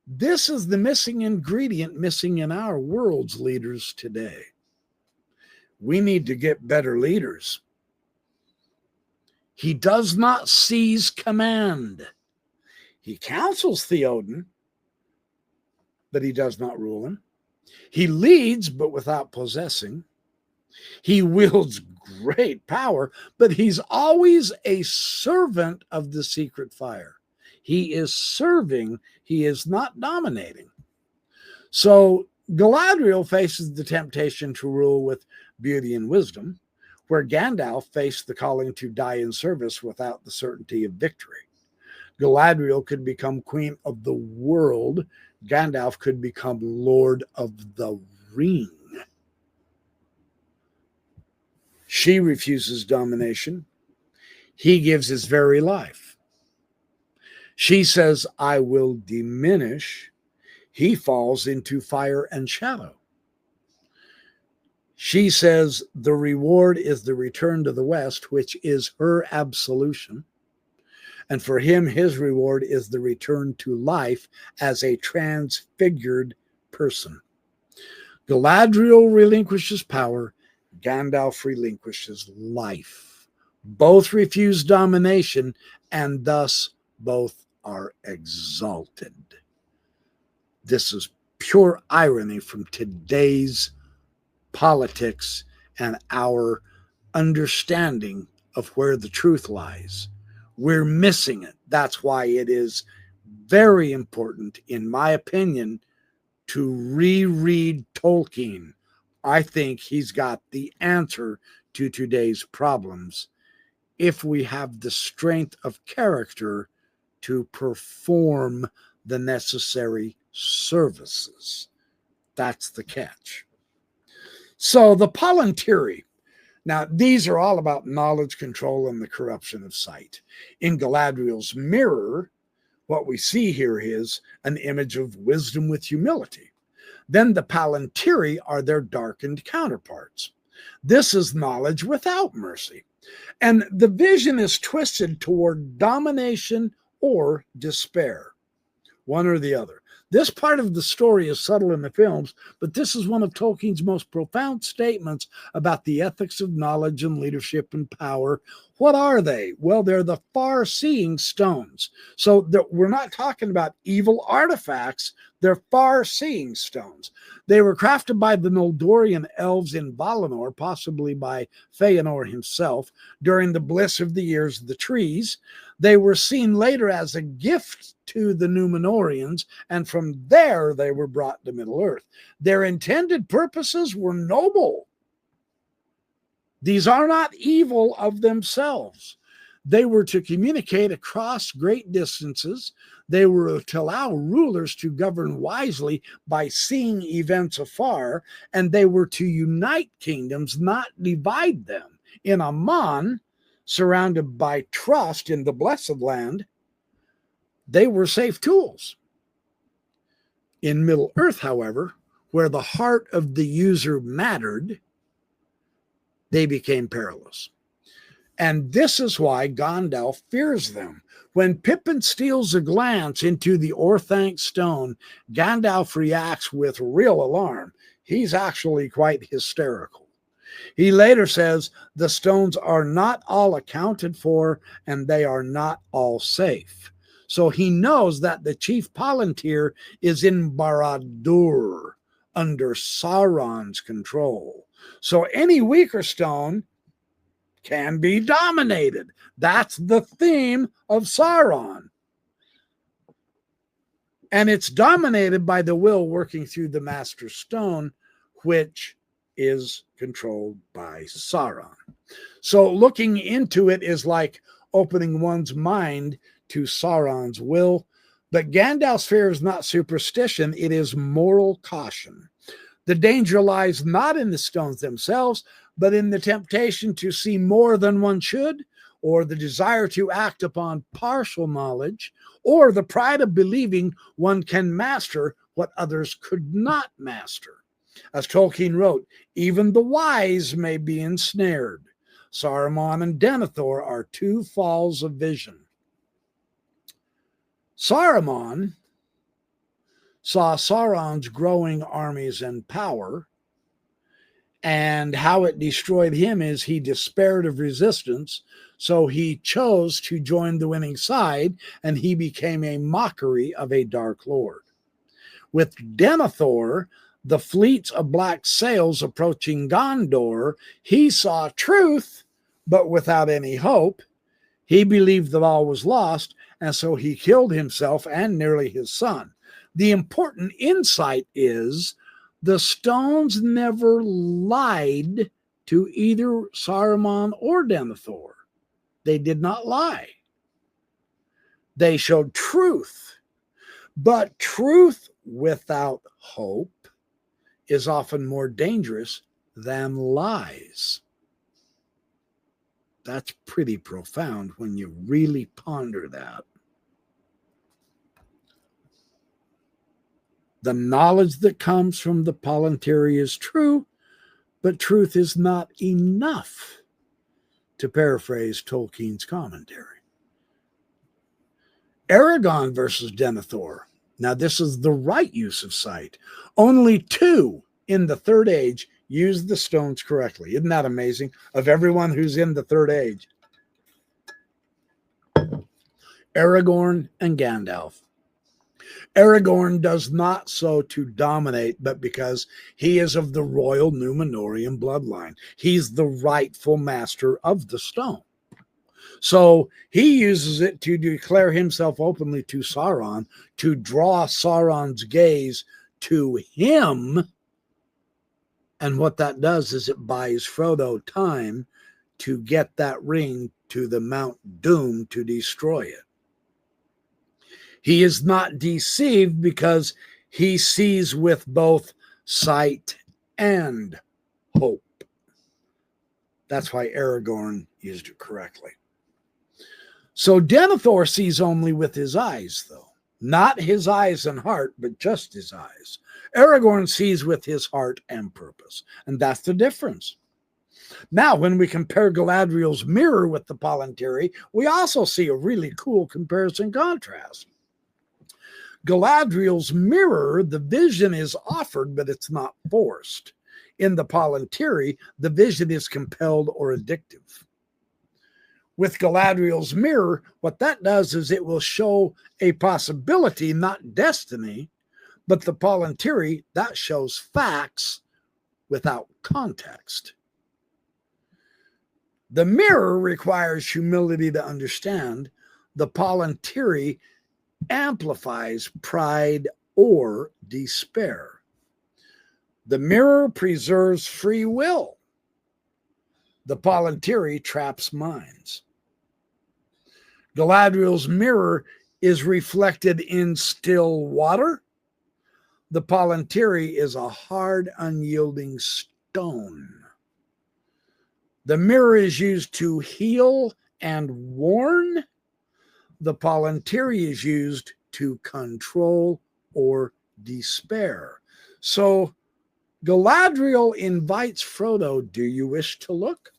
This is the missing ingredient missing in our world's leaders today. We need to get better leaders. He does not seize command. He counsels Theoden, but he does not rule him. He leads, but without possessing. He wields great power, but he's always a servant of the secret fire. He is serving, he is not dominating. So Galadriel faces the temptation to rule with beauty and wisdom, where Gandalf faced the calling to die in service without the certainty of victory. Galadriel could become queen of the world. Gandalf could become lord of the ring. She refuses domination. He gives his very life. She says, I will diminish. He falls into fire and shadow. She says the reward is the return to the West, which is her absolution. And for him, his reward is the return to life as a transfigured person. Galadriel relinquishes power. Gandalf relinquishes life. Both refuse domination, and thus both are exalted. This is pure irony from today's politics and our understanding of where the truth lies. We're missing it. That's why it is very important, in my opinion, to reread Tolkien. I think he's got the answer to today's problems if we have the strength of character to perform the necessary services. That's the catch. So the palantíri. Now, these are all about knowledge control and the corruption of sight. In Galadriel's mirror, what we see here is an image of wisdom with humility. Then the palantíri are their darkened counterparts. This is knowledge without mercy. And the vision is twisted toward domination or despair, one or the other. This part of the story is subtle in the films, but this is one of Tolkien's most profound statements about the ethics of knowledge and leadership and power. What are they? Well, they're the far-seeing stones. So we're not talking about evil artifacts. They're far-seeing stones. They were crafted by the Noldorian elves in Valinor, possibly by Feanor himself, during the bliss of the years of the trees. They were seen later as a gift to the Númenóreans, and from there they were brought to Middle-earth. Their intended purposes were noble. These are not evil of themselves. They were to communicate across great distances. They were to allow rulers to govern wisely by seeing events afar, and they were to unite kingdoms, not divide them. In Aman, surrounded by trust in the blessed land, they were safe tools. In Middle-earth, however, where the heart of the user mattered, they became perilous. And this is why Gandalf fears them. When Pippin steals a glance into the Orthanc stone, Gandalf reacts with real alarm. He's actually quite hysterical. He later says, the stones are not all accounted for, and they are not all safe. So he knows that the chief palantir is in Barad-dûr, under Sauron's control. So any weaker stone can be dominated. That's the theme of Sauron. And it's dominated by the will working through the Master Stone, which is controlled by Sauron. So looking into it is like opening one's mind to Sauron's will. But Gandalf's fear is not superstition, it is moral caution. The danger lies not in the stones themselves, but in the temptation to see more than one should, or the desire to act upon partial knowledge, or the pride of believing one can master what others could not master. As Tolkien wrote, even the wise may be ensnared. Saruman and Denethor are two falls of vision. Saruman saw Sauron's growing armies and power, and how it destroyed him is he despaired of resistance, so he chose to join the winning side, and he became a mockery of a Dark Lord. With Denethor, the fleets of black sails approaching Gondor, he saw truth, but without any hope. He believed that all was lost, and so he killed himself and nearly his son. The important insight is the stones never lied to either Saruman or Denethor. They did not lie. They showed truth. But truth without hope is often more dangerous than lies. That's pretty profound when you really ponder that. The knowledge that comes from the palantíri is true, but truth is not enough, to paraphrase Tolkien's commentary. Aragorn versus Denethor. Now, this is the right use of sight. Only two in the Third Age used the stones correctly. Isn't that amazing? Of everyone who's in the Third Age, Aragorn and Gandalf. Aragorn does not so to dominate, but because he is of the royal Númenórean bloodline. He's the rightful master of the stone. So he uses it to declare himself openly to Sauron, to draw Sauron's gaze to him. And what that does is it buys Frodo time to get that ring to the Mount Doom to destroy it. He is not deceived because he sees with both sight and hope. That's why Aragorn used it correctly. So Denethor sees only with his eyes, though. Not his eyes and heart, but just his eyes. Aragorn sees with his heart and purpose. And that's the difference. Now, when we compare Galadriel's mirror with the palantíri, we also see a really cool comparison contrast. Galadriel's mirror, the vision is offered, but it's not forced. In the palantíri, the vision is compelled or addictive. With Galadriel's mirror, what that does is it will show a possibility, not destiny, but the palantíri, that shows facts without context. The mirror requires humility to understand. The palantíri amplifies pride or despair. The mirror preserves free will. The palantíri traps minds. Galadriel's mirror is reflected in still water. The palantíri is a hard, unyielding stone. The mirror is used to heal and warn. The palantíri is used to control or despair. So Galadriel invites Frodo, do you wish to look?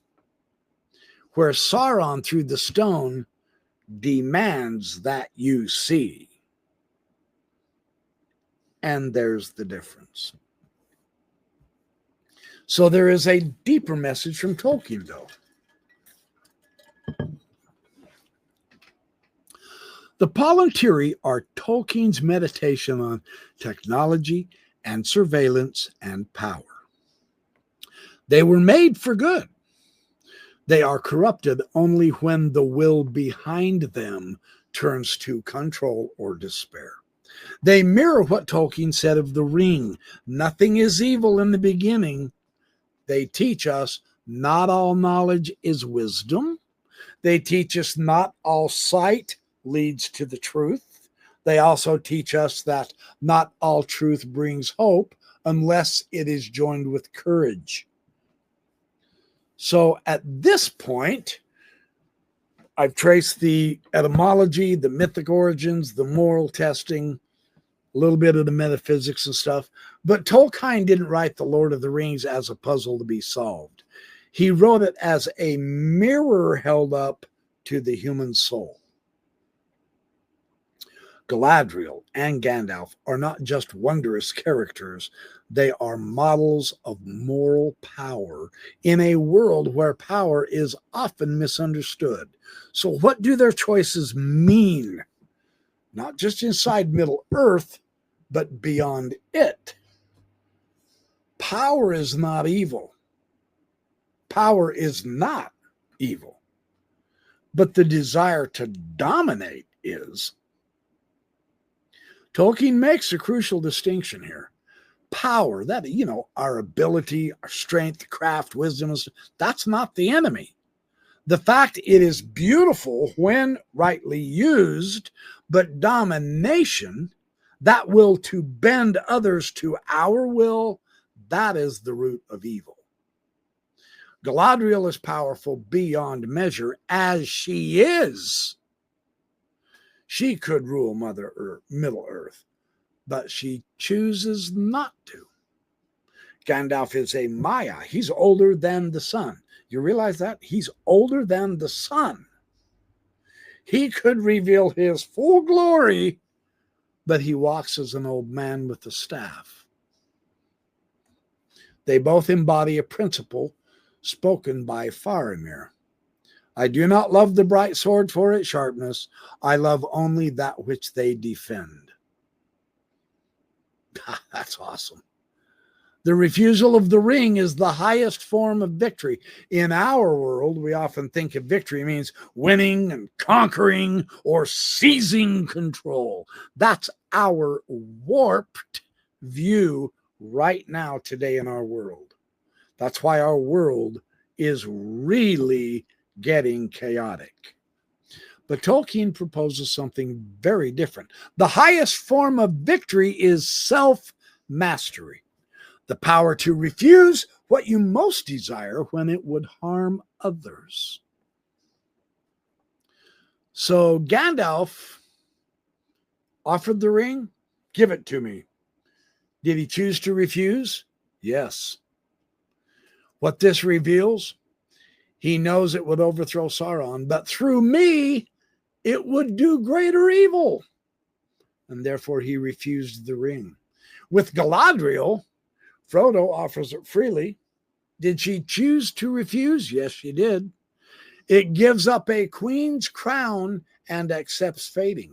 Where Sauron, through the stone, demands that you see. And there's the difference. So there is a deeper message from Tolkien, though. The palantíri are Tolkien's meditation on technology and surveillance and power. They were made for good. They are corrupted only when the will behind them turns to control or despair. They mirror what Tolkien said of the ring. Nothing is evil in the beginning. They teach us not all knowledge is wisdom. They teach us not all sight leads to the truth. They also teach us that not all truth brings hope unless it is joined with courage. So at this point, I've traced the etymology, the mythic origins, the moral testing, a little bit of the metaphysics and stuff. But Tolkien didn't write The Lord of the Rings as a puzzle to be solved. He wrote it as a mirror held up to the human soul. Galadriel and Gandalf are not just wondrous characters. They are models of moral power in a world where power is often misunderstood. So what do their choices mean? Not just inside Middle-earth, but beyond it. Power is not evil. Power is not evil. But the desire to dominate is. Tolkien makes a crucial distinction here. Power, that, our ability, our strength, craft, wisdom, that's not the enemy. The fact it is beautiful when rightly used, but domination, that will to bend others to our will, that is the root of evil. Galadriel is powerful beyond measure as she is. She could rule Middle-earth, but she chooses not to. Gandalf is a Maya. He's older than the sun. You realize that? He's older than the sun. He could reveal his full glory, but he walks as an old man with a staff. They both embody a principle spoken by Faramir. I do not love the bright sword for its sharpness. I love only that which they defend. That's awesome. The refusal of the ring is the highest form of victory. In our world, we often think of victory means winning and conquering or seizing control. That's our warped view right now today in our world. That's why our world is really getting chaotic. But Tolkien proposes something very different. The highest form of victory is self-mastery. The power to refuse what you most desire when it would harm others. So Gandalf offered the ring, give it to me. Did he choose to refuse? Yes. What this reveals, he knows it would overthrow Sauron, but through me, it would do greater evil. And therefore he refused the ring. With Galadriel, Frodo offers it freely. Did she choose to refuse? Yes, she did. It gives up a queen's crown and accepts fading.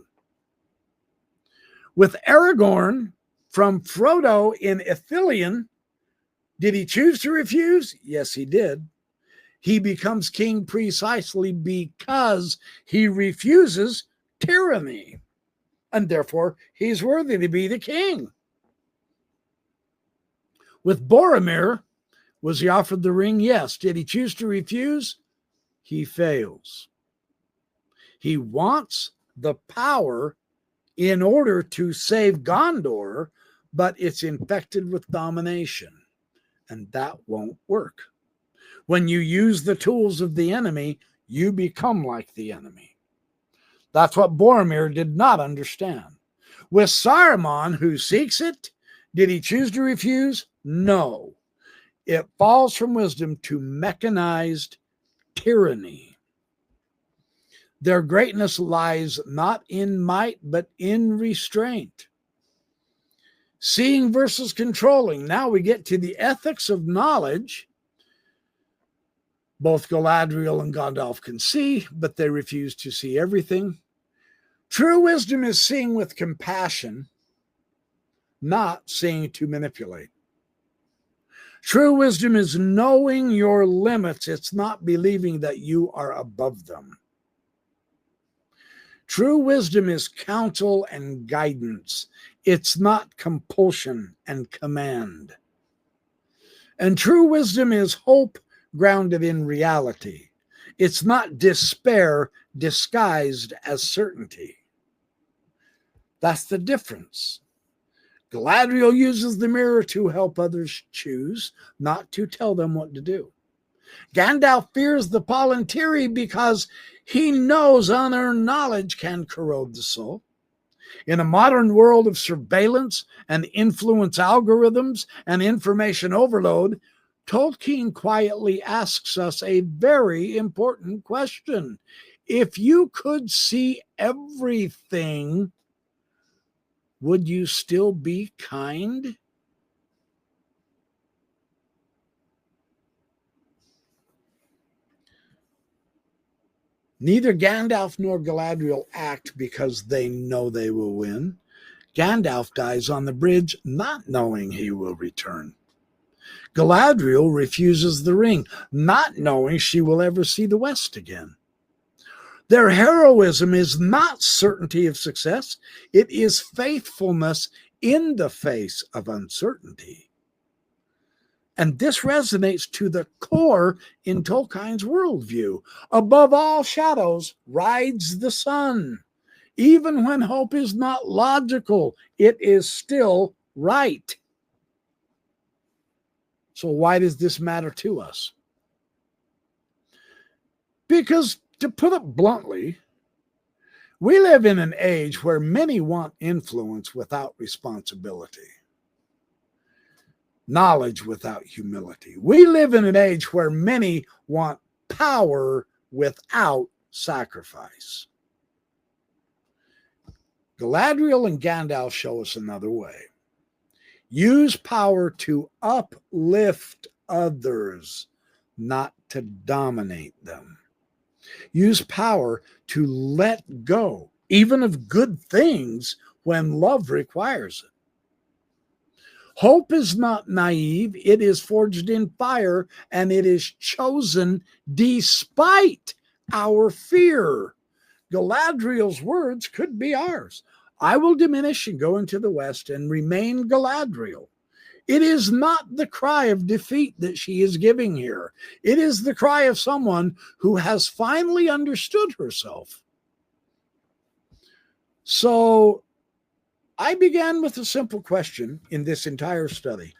With Aragorn from Frodo in Ithilien, did he choose to refuse? Yes, he did. He becomes king precisely because he refuses tyranny, and therefore he's worthy to be the king. With Boromir, was he offered the ring? Yes. Did he choose to refuse? He fails. He wants the power in order to save Gondor, but it's infected with domination, and that won't work. When you use the tools of the enemy, you become like the enemy. That's what Boromir did not understand. With Saruman, who seeks it, did he choose to refuse? No. It falls from wisdom to mechanized tyranny. Their greatness lies not in might, but in restraint. Seeing versus controlling. Now we get to the ethics of knowledge. Both Galadriel and Gandalf can see, but they refuse to see everything. True wisdom is seeing with compassion, not seeing to manipulate. True wisdom is knowing your limits. It's not believing that you are above them. True wisdom is counsel and guidance. It's not compulsion and command. And true wisdom is hope grounded in reality. It's not despair disguised as certainty. That's the difference. Galadriel uses the mirror to help others choose, not to tell them what to do. Gandalf fears the palantíri because he knows unearned knowledge can corrode the soul. In a modern world of surveillance and influence algorithms and information overload, Tolkien quietly asks us a very important question. If you could see everything, would you still be kind? Neither Gandalf nor Galadriel act because they know they will win. Gandalf dies on the bridge not knowing he will return. Galadriel refuses the ring, not knowing she will ever see the West again. Their heroism is not certainty of success. It is faithfulness in the face of uncertainty. And this resonates to the core in Tolkien's worldview. Above all shadows rides the sun. Even when hope is not logical, it is still right. So why does this matter to us? Because, to put it bluntly, we live in an age where many want influence without responsibility, knowledge without humility. We live in an age where many want power without sacrifice. Galadriel and Gandalf show us another way. Use power to uplift others, not to dominate them. Use power to let go, even of good things, when love requires it. Hope is not naive. It is forged in fire, and it is chosen despite our fear. Galadriel's words could be ours. I will diminish and go into the west and remain Galadriel. It is not the cry of defeat that she is giving here. It is the cry of someone who has finally understood herself. So I began with a simple question in this entire study.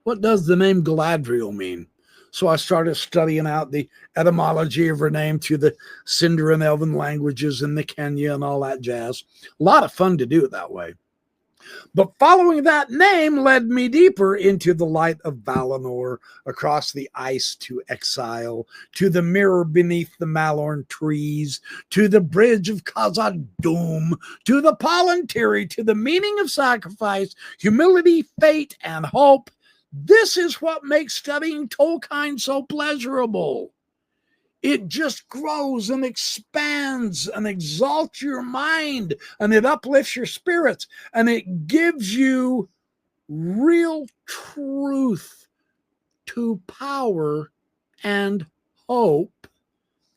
What does the name Galadriel mean? So I started studying out the etymology of her name through the Cinder and Elven languages and the Kenya and all that jazz. A lot of fun to do it that way. But following that name led me deeper into the light of Valinor, across the ice to exile, to the mirror beneath the Lórien trees, to the bridge of Khazad-dûm, to the palantíri, to the meaning of sacrifice, humility, fate, and hope. This is what makes studying Tolkien so pleasurable. It just grows and expands and exalts your mind, and it uplifts your spirits, and it gives you real truth to power and hope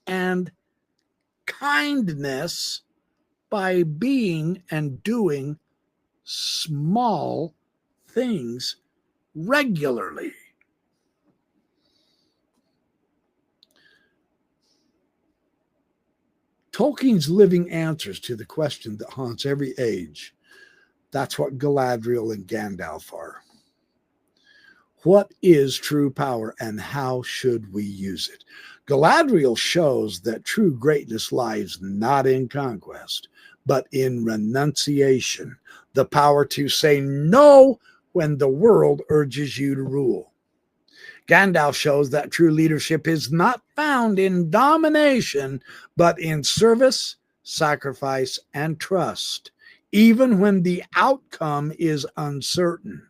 and kindness by being and doing small things regularly. Tolkien's living answers to the question that haunts every age. That's what Galadriel and Gandalf are. What is true power and how should we use it? Galadriel shows that true greatness lies not in conquest, but in renunciation, the power to say no when the world urges you to rule. Gandalf shows that true leadership is not found in domination, but in service, sacrifice, and trust, even when the outcome is uncertain.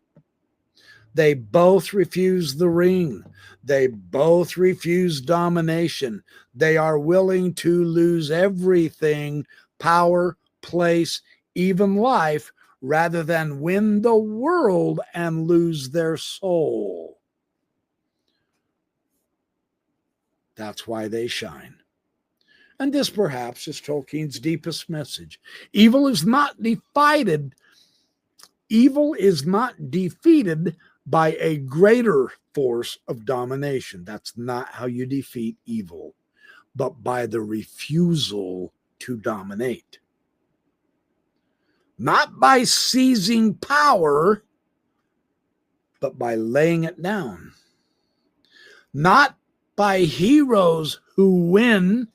They both refuse the ring. They both refuse domination. They are willing to lose everything, power, place, even life, rather than win the world and lose their soul. That's why they shine. And this perhaps is Tolkien's deepest message. Evil is not defeated by a greater force of domination. That's not how you defeat evil, but by the refusal to dominate. Not by seizing power, but by laying it down. Not by heroes who win,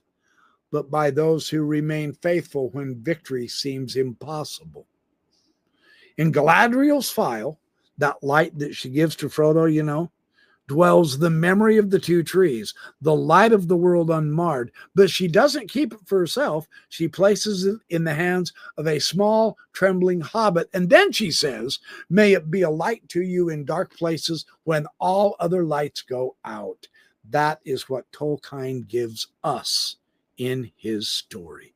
but by those who remain faithful when victory seems impossible. In Galadriel's phial, that light that she gives to Frodo, dwells the memory of the two trees, the light of the world unmarred. But she doesn't keep it for herself. She places it in the hands of a small, trembling hobbit. And then she says, "May it be a light to you in dark places when all other lights go out." That is what Tolkien gives us in his story.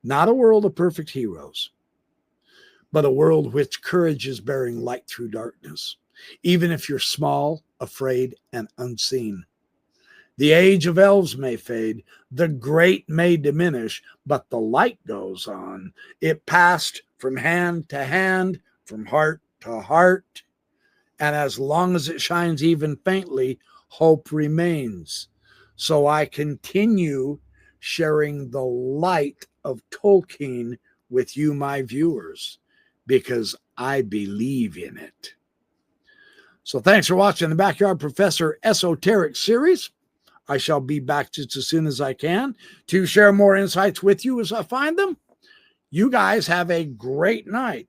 Not a world of perfect heroes, but a world which courage is bearing light through darkness, even if you're small, afraid, and unseen. The age of elves may fade, the great may diminish, but the light goes on. It passed from hand to hand, from heart to heart, and as long as it shines even faintly, hope remains. So I continue sharing the light of Tolkien with you, my viewers, because I believe in it. So thanks for watching the Backyard Professor Esoteric series. I shall be back just as soon as I can to share more insights with you as I find them. You guys have a great night.